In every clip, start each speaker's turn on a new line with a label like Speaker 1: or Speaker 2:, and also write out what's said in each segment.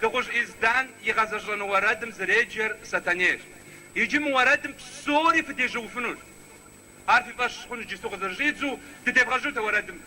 Speaker 1: تقوش إزدان يغزجن وردم زريجر ستانير يجي موردم سوري في ديجو فنوش عارفي باش شخون جيسو غزرجيتزو تتبغجو توردم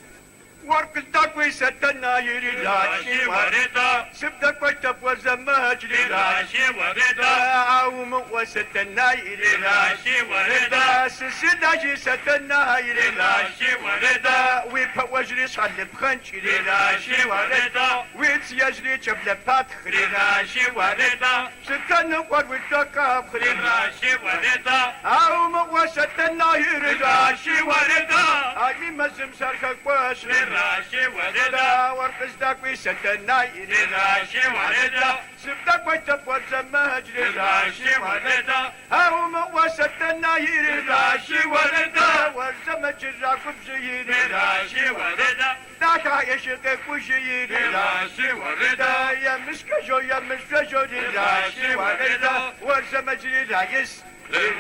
Speaker 2: ورقلتك ويستنا يري لاشي وردا سبتك وتبوى الزماج لاشي وردا عاوم وستنا يري لاشي وردا سسداجي ستنا يري لاشي وردا ويبوجري صحل بخنش يري لاشي وردا ويتس يجري شبل باتخ يري لاشي وردا ستنا وردك يري لاشي وردا عاوم وستنا يري لاشي وردا عمي مزم سرخك واش راشي وردا ورقصدك ويستنا يري راشي وردا سبتك وتبوى الزماج راشي وردا هاوم وستنا يري راشي وردا والزمج الراكب زيري راشي وردا داك يشقك وشيري راشي وردا يا مسكجو يا مسكجو راشي وردا والزمج رايس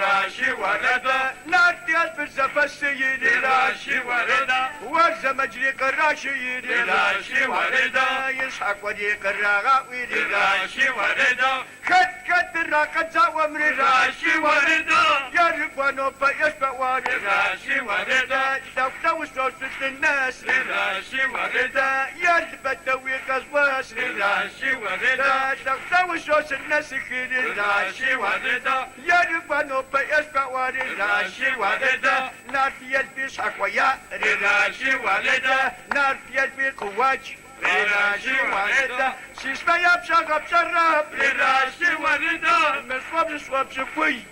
Speaker 2: راشي وردا نادي الفلسفة السيدي راشي وردا والزمجري قراشي راشي وردا يسحق ودي قراغا ويدي راشي وردا كت الراقد زاومري راشي وردا يرب ونوبا يشبع واري راشي وردا دو صوت الناس راشي وردا يرب الدوي قزواس راشي وردا دو صوت الناس خيري راشي وردا يرب ونوبا يشبع واري راشي وردا نار في البيش حكويا راشي وردا نار في البيش قواج راشي وردا سيسما يبشغ بشرب راشي وردا مسواب سواب شكوي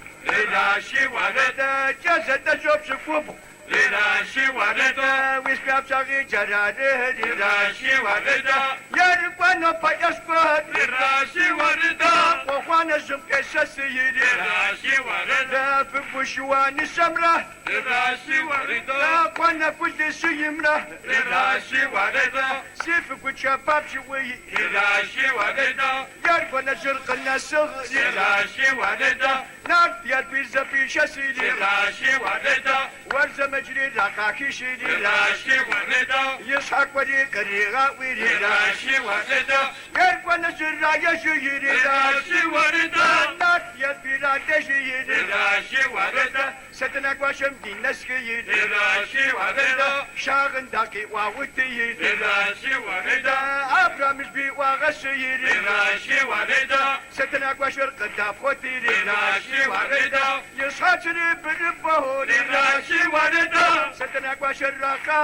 Speaker 2: راشي وردا جزد جوب شكوبو راشي وردا ويسما يبشغ جراده راشي وردا يرقوانو فيسكوت راشي وردا وخوانا زمكسا سيدي راشي وردا في بوشوان السمرة راشي وردا قوانا كل سيمرة راشي وردا سيف كل شباب شوي راشي وردا يرقونا زرق الناس راشي وردا نار ديال بيزا في شاسيدي راشي وردا ورزا مجري راكاكي سيدي راشي وردا يسحق ودي قريغا ويدي راشي وردا يرقونا زرا يشيري راشي وردا نار ديال بيران دشيري راشي وردا ستناك واشم دين نسكي راشي وردا شاغن داكي واوتي راشي وردا ابرامش بي واغسي راشي وردا ستناك واشر قدام خوتي راشي وردا يسحاتني بربه راشي وردا ستناك واشر راكا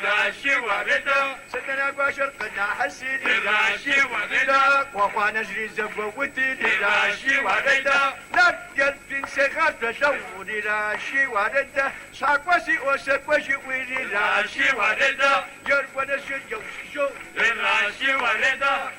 Speaker 2: راشي وردا ستناك واشر قدام حسي راشي وردا وخوانا جري زبوتي راشي وردا لا يلفين سيغات رشوري راشي وردا ساقواسي وساقواسي ويري راشي وردا يربونا شد يوشيشو راشي وردا